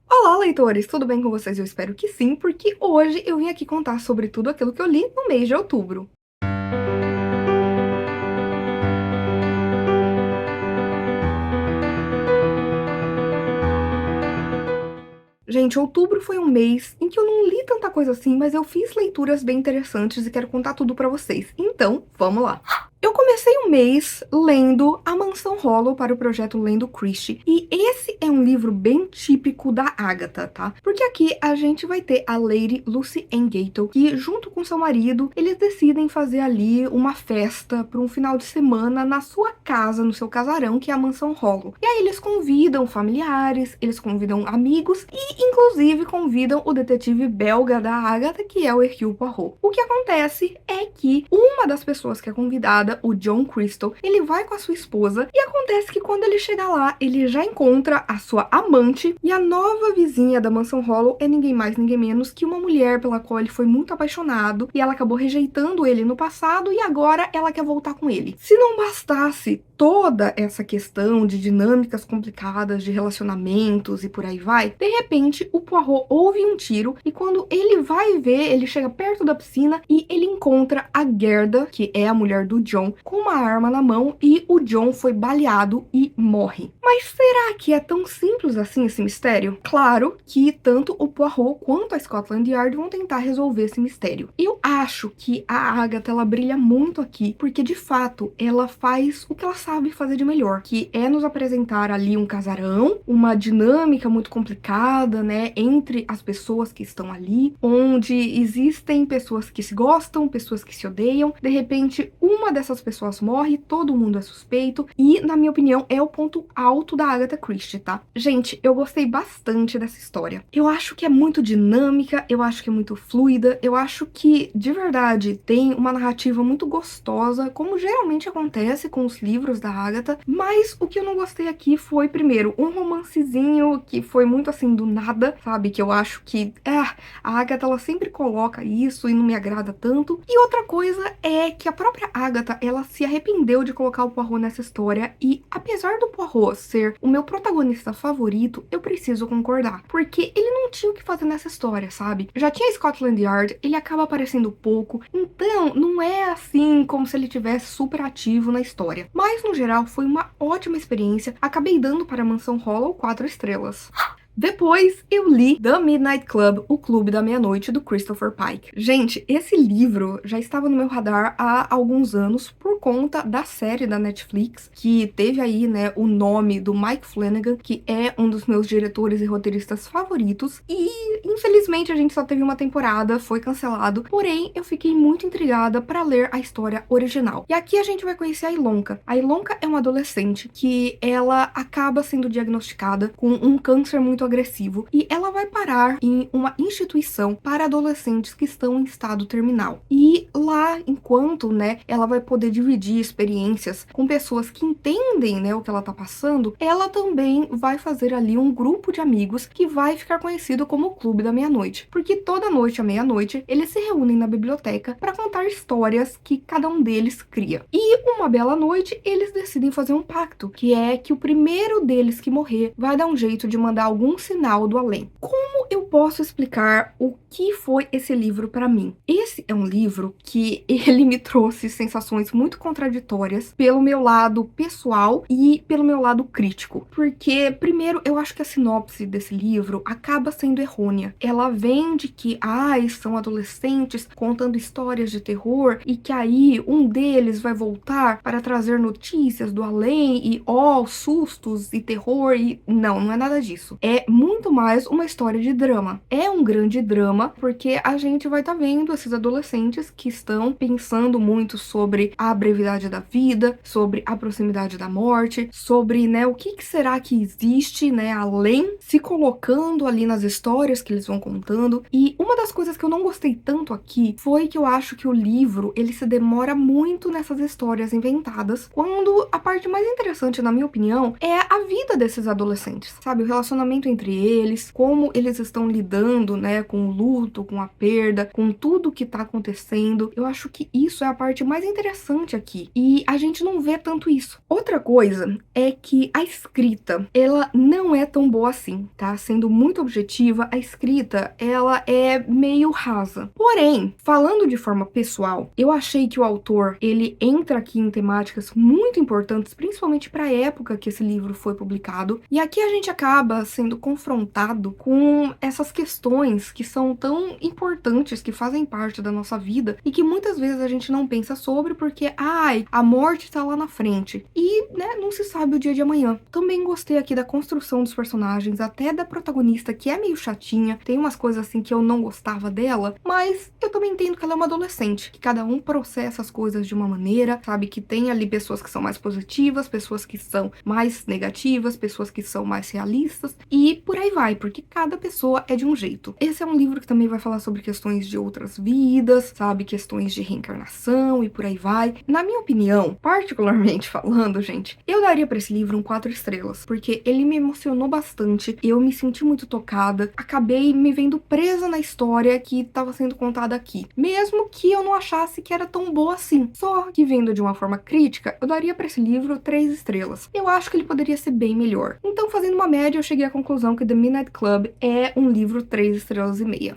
Olá, leitores! Tudo bem com vocês? Eu espero que sim, porque hoje eu vim aqui contar sobre tudo aquilo que eu li no mês de outubro. Gente, outubro foi um mês em que eu não li tanta coisa assim, mas eu fiz leituras bem interessantes e quero contar tudo pra vocês. Então, vamos lá! Eu comecei o mês lendo A Mansão Hollow para o projeto Lendo Christie, e esse é um livro bem típico da Agatha, tá? Porque aqui a gente vai ter a Lady Lucy Ann Gayton, que junto com seu marido, eles decidem fazer ali uma festa para um final de semana na sua casa, no seu casarão, que é a Mansão Hollow. E aí eles convidam familiares, eles convidam amigos e inclusive convidam o detetive belga da Agatha, que é o Hercule Poirot. O que acontece é que uma das pessoas que é convidada, o John Crystal, ele vai com a sua esposa e acontece que quando ele chega lá, ele já encontra a sua amante e a nova vizinha da Mansão Hollow é ninguém mais, ninguém menos que uma mulher pela qual ele foi muito apaixonado e ela acabou rejeitando ele no passado e agora ela quer voltar com ele. Se não bastasse toda essa questão de dinâmicas complicadas de relacionamentos e por aí vai, de repente o Poirot ouve um tiro e quando ele vai ver, ele chega perto da piscina e ele encontra a Gerda, que é a mulher do John, com uma arma na mão e o John foi baleado e morre. Mas será que é tão simples assim esse mistério? Claro que tanto o Poirot quanto a Scotland Yard vão tentar resolver esse mistério. Eu acho que a Agatha, ela brilha muito aqui, porque de fato ela faz o que ela sabe fazer de melhor, que é nos apresentar ali um casarão, uma dinâmica muito complicada, né, entre as pessoas que estão ali, onde existem pessoas que se gostam, pessoas que se odeiam, de repente uma dessas pessoas morre, todo mundo é suspeito, e na minha opinião é o ponto alto da Agatha Christie, tá? Gente, eu gostei bastante dessa história. Eu acho que é muito dinâmica, eu acho que é muito fluida, eu acho que, de verdade, tem uma narrativa muito gostosa, como geralmente acontece com os livros da Agatha, mas o que eu não gostei aqui foi, primeiro, um romancezinho que foi muito assim do nada, sabe? Que eu acho que a Agatha, ela sempre coloca isso e não me agrada tanto. E outra coisa é que a própria Agatha, ela se arrependeu de colocar o Poirot nessa história e, apesar do Poirot ser o meu protagonista favorito, eu preciso concordar, porque ele não tinha o que fazer nessa história, sabe? Já tinha Scotland Yard, ele acaba aparecendo pouco, então não é assim como se ele tivesse super ativo na história. Mas, no geral, foi uma ótima experiência. Acabei dando para a Mansão Hollow 4 estrelas. Depois eu li The Midnight Club, O Clube da Meia-Noite, do Christopher Pike. Gente, esse livro já estava no meu radar há alguns anos por conta da série da Netflix, que teve aí, né, o nome do Mike Flanagan, que é um dos meus diretores e roteiristas favoritos, e infelizmente a gente só teve uma temporada, foi cancelado, porém eu fiquei muito intrigada para ler a história original. E aqui a gente vai conhecer a Ilonka. A Ilonka é uma adolescente que ela acaba sendo diagnosticada com um câncer muito agressivo e ela vai parar em uma instituição para adolescentes que estão em estado terminal. E lá, enquanto, né, ela vai poder dividir experiências com pessoas que entendem, né, o que ela tá passando, ela também vai fazer ali um grupo de amigos que vai ficar conhecido como o Clube da Meia-Noite, porque toda noite à meia-noite eles se reúnem na biblioteca para contar histórias que cada um deles cria. E uma bela noite eles decidem fazer um pacto, que é que o primeiro deles que morrer vai dar um jeito de mandar algum sinal do além. Como eu posso explicar o que foi esse livro para mim? Esse é um livro que ele me trouxe sensações muito contraditórias pelo meu lado pessoal e pelo meu lado crítico. Porque, primeiro, eu acho que a sinopse desse livro acaba sendo errônea. Ela vende que, são adolescentes contando histórias de terror e que aí um deles vai voltar para trazer notícias do além e, sustos e terror e... Não é nada disso. É muito mais uma história de drama. É um grande drama, porque a gente vai estar vendo esses adolescentes que estão pensando muito sobre a brevidade da vida, sobre a proximidade da morte, sobre, né, o que será que existe, né, além, se colocando ali nas histórias que eles vão contando. E uma das coisas que eu não gostei tanto aqui foi que eu acho que o livro, ele se demora muito nessas histórias inventadas, quando a parte mais interessante, na minha opinião, é a vida desses adolescentes, sabe? O relacionamento entre eles, como eles estão estão lidando, né, com o luto, com a perda, com tudo que tá acontecendo. Eu acho que isso é a parte mais interessante aqui, e a gente não vê tanto isso. Outra coisa é que a escrita, ela não é tão boa assim, tá? Sendo muito objetiva, a escrita, ela é meio rasa. Porém, falando de forma pessoal, eu achei que o autor, ele entra aqui em temáticas muito importantes, principalmente para a época que esse livro foi publicado, e aqui a gente acaba sendo confrontado com essas questões que são tão importantes, que fazem parte da nossa vida e que muitas vezes a gente não pensa sobre porque, ai, a morte tá lá na frente e, né, não se sabe o dia de amanhã. Também gostei aqui da construção dos personagens, até da protagonista, que é meio chatinha, tem umas coisas assim que eu não gostava dela, mas eu também entendo que ela é uma adolescente, que cada um processa as coisas de uma maneira, sabe, que tem ali pessoas que são mais positivas, pessoas que são mais negativas, pessoas que são mais realistas, e por aí vai, porque cada pessoa é de um jeito. Esse é um livro que também vai falar sobre questões de outras vidas, sabe, questões de reencarnação e por aí vai. Na minha opinião, particularmente falando, gente, eu daria pra esse livro um 4 estrelas, porque ele me emocionou bastante, eu me senti muito tocada, acabei me vendo presa na história que estava sendo contada aqui, mesmo que eu não achasse que era tão boa assim. Só que vendo de uma forma crítica, eu daria pra esse livro 3 estrelas. Eu acho que ele poderia ser bem melhor. Então, fazendo uma média, eu cheguei à conclusão que The Midnight Club é um livro 3 estrelas e meia.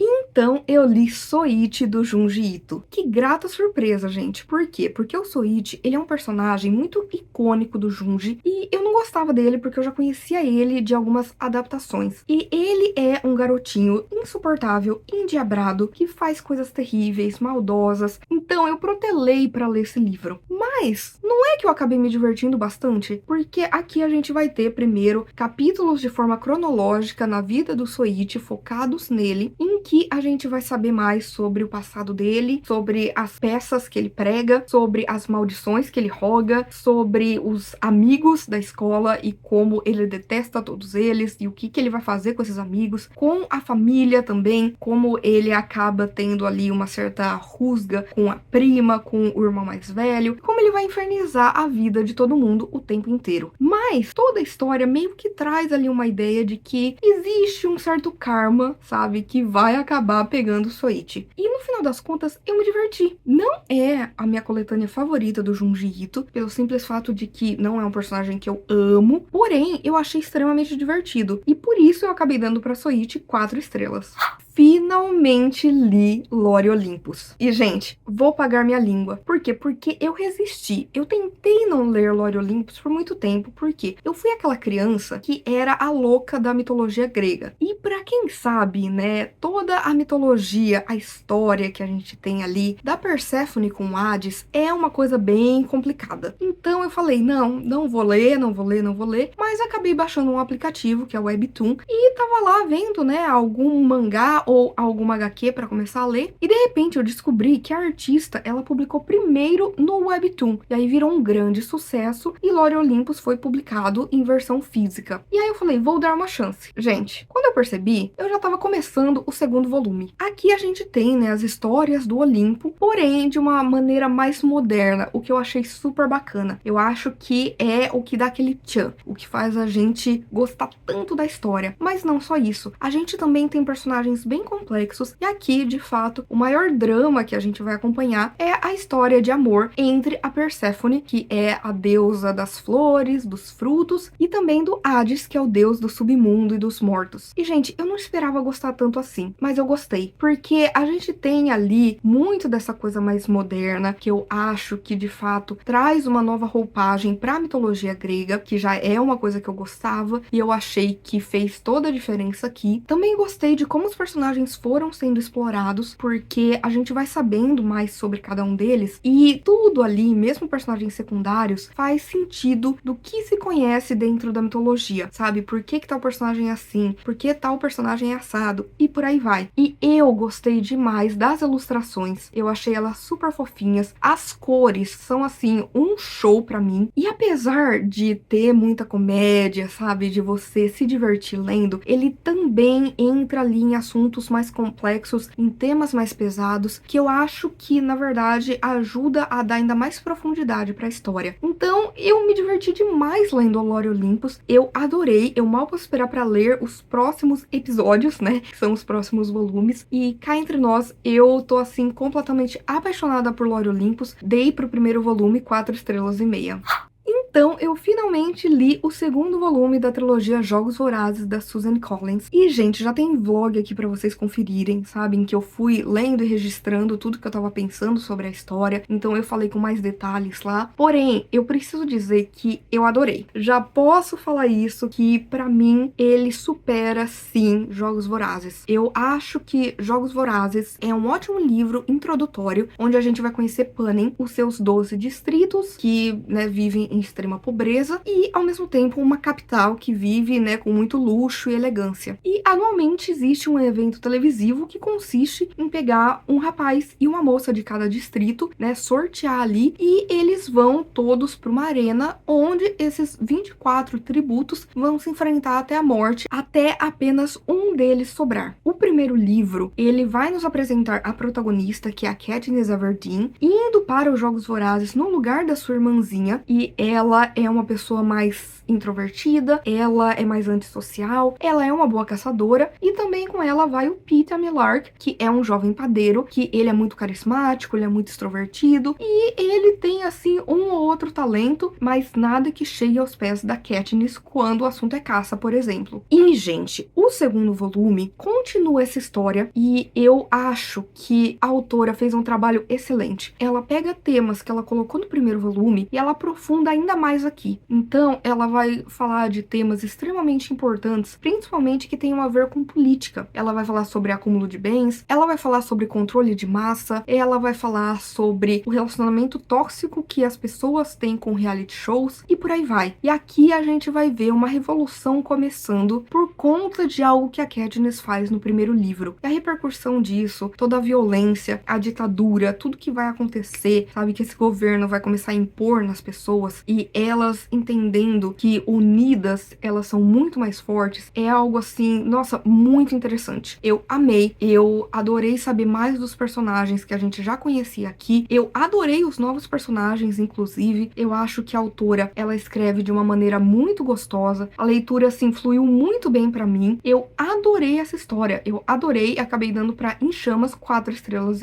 Então, eu li Soichi, do Junji Ito. Que grata surpresa, gente. Por quê? Porque o Soichi, ele é um personagem muito icônico do Junji, e eu não gostava dele porque eu já conhecia ele de algumas adaptações. E ele é um garotinho insuportável, endiabrado, que faz coisas terríveis, maldosas. Então, eu protelei pra ler esse livro. Mas, não é que eu acabei me divertindo bastante? Porque aqui a gente vai ter, primeiro, capítulos de forma cronológica na vida do Soichi, focados nele, em que a gente vai saber mais sobre o passado dele, sobre as peças que ele prega, sobre as maldições que ele roga, sobre os amigos da escola e como ele detesta todos eles e o que ele vai fazer com esses amigos, com a família também, como ele acaba tendo ali uma certa rusga com a prima, com o irmão mais velho, como ele vai infernizar a vida de todo mundo o tempo inteiro. Mas toda a história meio que traz ali uma ideia de que existe um certo karma, sabe, que vai acabar pegando o Soichi. E no final das contas, eu me diverti. Não é a minha coletânea favorita do Junji Ito, pelo simples fato de que não é um personagem que eu amo, porém, eu achei extremamente divertido. E por isso eu acabei dando pra Soichi 4 estrelas. Finalmente li Lore Olympus. E, gente, vou pagar minha língua. Por quê? Porque eu resisti. Eu tentei não ler Lore Olympus por muito tempo, porque eu fui aquela criança que era a louca da mitologia grega. E pra quem sabe, né, toda a mitologia, a história que a gente tem ali da Perséfone com Hades é uma coisa bem complicada. Então eu falei, não vou ler, mas acabei baixando um aplicativo, que é o Webtoon, e tava lá vendo, né, algum mangá ou alguma HQ para começar a ler, e de repente eu descobri que a artista, ela publicou primeiro no Webtoon, e aí virou um grande sucesso, e Lore Olympus foi publicado em versão física. E aí eu falei, vou dar uma chance. Gente, quando eu percebi, eu já tava começando o segundo volume. Aqui a gente tem, né, as histórias do Olimpo, porém de uma maneira mais moderna, o que eu achei super bacana. Eu acho que é o que dá aquele tchan, o que faz a gente gostar tanto da história. Mas não só isso, a gente também tem personagens bem complexos, e aqui, de fato, o maior drama que a gente vai acompanhar é a história de amor entre a Perséfone, que é a deusa das flores, dos frutos, e também do Hades, que é o deus do submundo e dos mortos. E, gente, eu não esperava gostar tanto assim, mas eu gostei, porque a gente tem ali muito dessa coisa mais moderna, que eu acho que, de fato, traz uma nova roupagem pra mitologia grega, que já é uma coisa que eu gostava, e eu achei que fez toda a diferença aqui. Também gostei de como os personagens foram sendo explorados, porque a gente vai sabendo mais sobre cada um deles, e tudo ali, mesmo personagens secundários, faz sentido do que se conhece dentro da mitologia, sabe? Por que tal personagem é assim? Por que tal personagem é assado? E por aí vai. E eu gostei demais das ilustrações, eu achei elas super fofinhas, as cores são, assim, um show pra mim, e apesar de ter muita comédia, sabe? De você se divertir lendo, ele também entra ali em assuntos mais complexos, em temas mais pesados, que eu acho que, na verdade, ajuda a dar ainda mais profundidade pra história. Então, eu me diverti demais lendo o Lore Olympus, eu adorei, eu mal posso esperar pra ler os próximos episódios, Gêmeos, né? Que são os próximos volumes. E cá entre nós, eu tô assim completamente apaixonada por Lore Olympus. Dei pro primeiro volume 4,5 estrelas. Então, eu finalmente li o segundo volume da trilogia Jogos Vorazes, da Susan Collins. E, gente, já tem vlog aqui pra vocês conferirem, sabe? Em que eu fui lendo e registrando tudo que eu tava pensando sobre a história. Então, eu falei com mais detalhes lá. Porém, eu preciso dizer que eu adorei. Já posso falar isso, que pra mim, ele supera, sim, Jogos Vorazes. Eu acho que Jogos Vorazes é um ótimo livro introdutório, onde a gente vai conhecer Panem, os seus 12 distritos, que, né, vivem em extrema pobreza, e ao mesmo tempo uma capital que vive, né, com muito luxo e elegância. E anualmente existe um evento televisivo que consiste em pegar um rapaz e uma moça de cada distrito, né, sortear ali, e eles vão todos para uma arena onde esses 24 tributos vão se enfrentar até a morte, até apenas um deles sobrar. O primeiro livro, ele vai nos apresentar a protagonista, que é a Katniss Everdeen, indo para os Jogos Vorazes no lugar da sua irmãzinha, e ela é uma pessoa mais introvertida, ela é mais antissocial, ela é uma boa caçadora, e também com ela vai o Peeta Mellark, que é um jovem padeiro, que ele é muito carismático, ele é muito extrovertido, e ele tem, assim, um ou outro talento, mas nada que chegue aos pés da Katniss quando o assunto é caça, por exemplo. E, gente, o segundo volume continua essa história, e eu acho que a autora fez um trabalho excelente. Ela pega temas que ela colocou no primeiro volume e ela aprofunda ainda mais aqui. Então, ela vai falar de temas extremamente importantes, principalmente que tenham a ver com política. Ela vai falar sobre acúmulo de bens, ela vai falar sobre controle de massa, ela vai falar sobre o relacionamento tóxico que as pessoas têm com reality shows e por aí vai. E aqui a gente vai ver uma revolução começando por conta de algo que a Katniss faz no primeiro livro. E a repercussão disso, toda a violência, a ditadura, tudo que vai acontecer, sabe, que esse governo vai começar a impor nas pessoas, e elas entendendo que unidas elas são muito mais fortes, é algo assim, nossa, muito interessante. Eu amei, eu adorei saber mais dos personagens que a gente já conhecia aqui, eu adorei os novos personagens, inclusive. Eu acho que a autora, ela escreve de uma maneira muito gostosa, a leitura, assim, fluiu muito bem pra mim, eu adorei essa história, eu adorei, acabei dando pra Em Chamas 4,5 estrelas.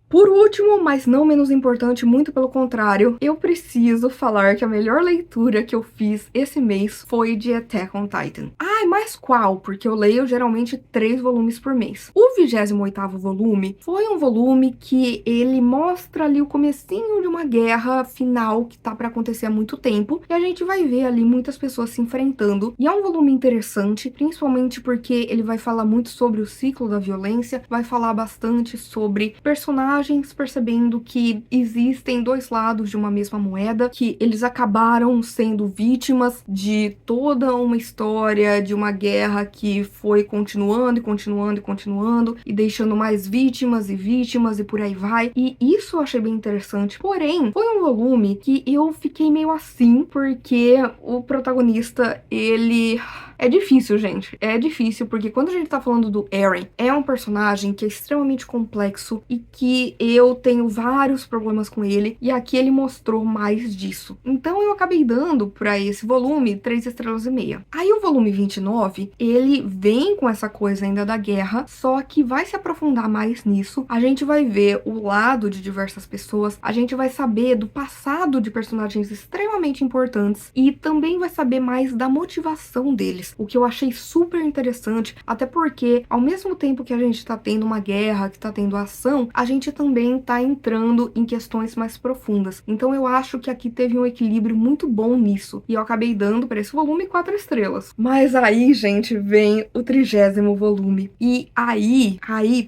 Por último, mas não menos importante, muito pelo contrário, eu preciso falar que a melhor leitura que eu fiz esse mês foi de Attack on Titan. Ai, mas qual? Porque eu leio geralmente 3 volumes por mês. O 28º volume foi um volume que ele mostra ali o comecinho de uma guerra final que tá pra acontecer há muito tempo, e a gente vai ver ali muitas pessoas se enfrentando, e é um volume interessante, principalmente porque ele vai falar muito sobre o ciclo da violência, vai falar bastante sobre personagens percebendo que existem dois lados de uma mesma moeda, que eles acabaram sendo vítimas de toda uma história, de uma guerra que foi continuando e continuando e continuando, e deixando mais vítimas e por aí vai. E isso eu achei bem interessante. Porém, foi um volume que eu fiquei meio assim, porque o protagonista, ele... É difícil, gente. É difícil, porque quando a gente tá falando do Eren, é um personagem que é extremamente complexo e que eu tenho vários problemas com ele, e aqui ele mostrou mais disso. Então eu acabei dando pra esse volume 3,5 estrelas. Aí o volume 29, ele vem com essa coisa ainda da guerra, só que vai se aprofundar mais nisso. A gente vai ver o lado de diversas pessoas, a gente vai saber do passado de personagens extremamente importantes e também vai saber mais da motivação deles, o que eu achei super interessante, até porque ao mesmo tempo que a gente tá tendo uma guerra, que tá tendo ação, a gente também tá entrando em questões mais profundas. Então eu acho que aqui teve um equilíbrio muito bom nisso, e eu acabei dando para esse volume 4 estrelas. Mas aí, gente, vem o 30º volume, e aí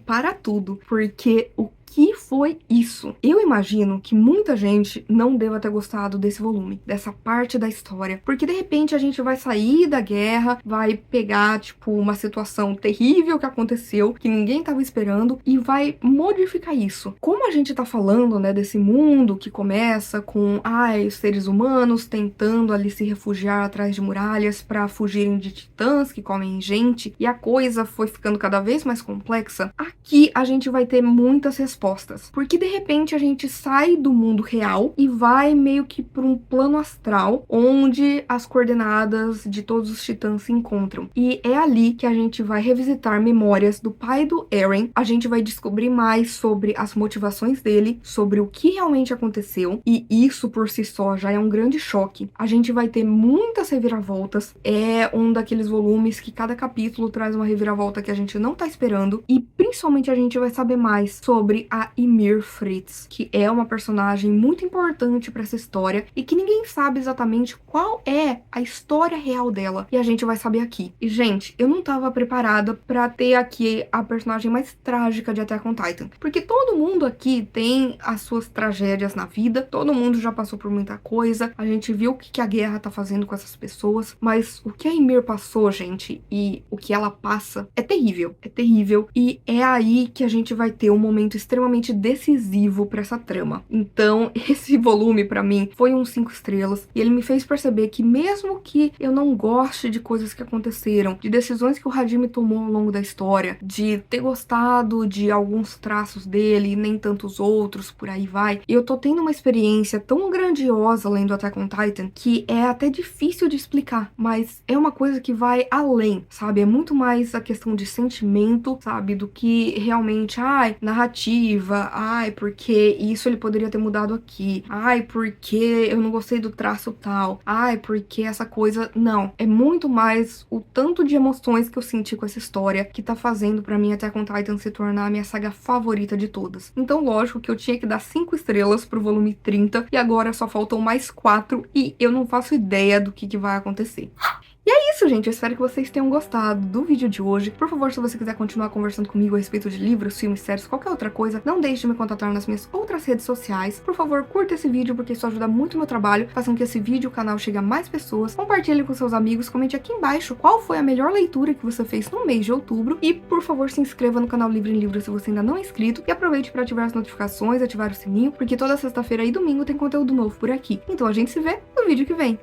para tudo, porque o que foi isso? Eu imagino que muita gente não deva ter gostado desse volume, dessa parte da história, porque de repente a gente vai sair da guerra, vai pegar, tipo, uma situação terrível que aconteceu, que ninguém tava esperando, e vai modificar isso. Como a gente tá falando, né, desse mundo que começa com, os seres humanos tentando ali se refugiar atrás de muralhas pra fugirem de titãs que comem gente, e a coisa foi ficando cada vez mais complexa, aqui a gente vai ter muitas respostas respostas. Porque de repente a gente sai do mundo real e vai meio que para um plano astral, onde as coordenadas de todos os titãs se encontram. E é ali que a gente vai revisitar memórias do pai do Eren, a gente vai descobrir mais sobre as motivações dele, sobre o que realmente aconteceu, e isso por si só já é um grande choque. A gente vai ter muitas reviravoltas, é um daqueles volumes que cada capítulo traz uma reviravolta que a gente não tá esperando, e principalmente a gente vai saber mais sobre a Ymir Fritz, que é uma personagem muito importante para essa história e que ninguém sabe exatamente qual é a história real dela, e a gente vai saber aqui. E gente, eu não tava preparada pra ter aqui a personagem mais trágica de Attack on Titan, porque todo mundo aqui tem as suas tragédias na vida, todo mundo já passou por muita coisa, a gente viu o que a guerra tá fazendo com essas pessoas, mas o que a Ymir passou, gente, e o que ela passa é terrível, e é aí que a gente vai ter um momento extremamente decisivo pra essa trama. Então, esse volume pra mim foi um 5 estrelas, e ele me fez perceber que mesmo que eu não goste de coisas que aconteceram, de decisões que o Hajime tomou ao longo da história, de ter gostado de alguns traços dele e nem tantos outros, por aí vai, eu tô tendo uma experiência tão grandiosa lendo Attack on Titan que é até difícil de explicar, mas é uma coisa que vai além, sabe? É muito mais a questão de sentimento, sabe? Do que realmente, ai, narrativa, ai, porque isso ele poderia ter mudado aqui, ai, porque eu não gostei do traço tal, ai, porque essa coisa... Não, é muito mais o tanto de emoções que eu senti com essa história que tá fazendo pra mim Attack on Titan se tornar a minha saga favorita de todas. Então, lógico que eu tinha que dar 5 estrelas pro volume 30 e agora só faltam mais 4 e eu não faço ideia do que vai acontecer. E é isso, gente. Eu espero que vocês tenham gostado do vídeo de hoje. Por favor, se você quiser continuar conversando comigo a respeito de livros, filmes, séries, qualquer outra coisa, não deixe de me contatar nas minhas outras redes sociais. Por favor, curta esse vídeo, porque isso ajuda muito o meu trabalho. Façam que esse vídeo, o canal, chegue a mais pessoas. Compartilhe com seus amigos. Comente aqui embaixo qual foi a melhor leitura que você fez no mês de outubro. E, por favor, se inscreva no canal Livro em Livro se você ainda não é inscrito. E aproveite para ativar as notificações, ativar o sininho, porque toda sexta-feira e domingo tem conteúdo novo por aqui. Então a gente se vê no vídeo que vem.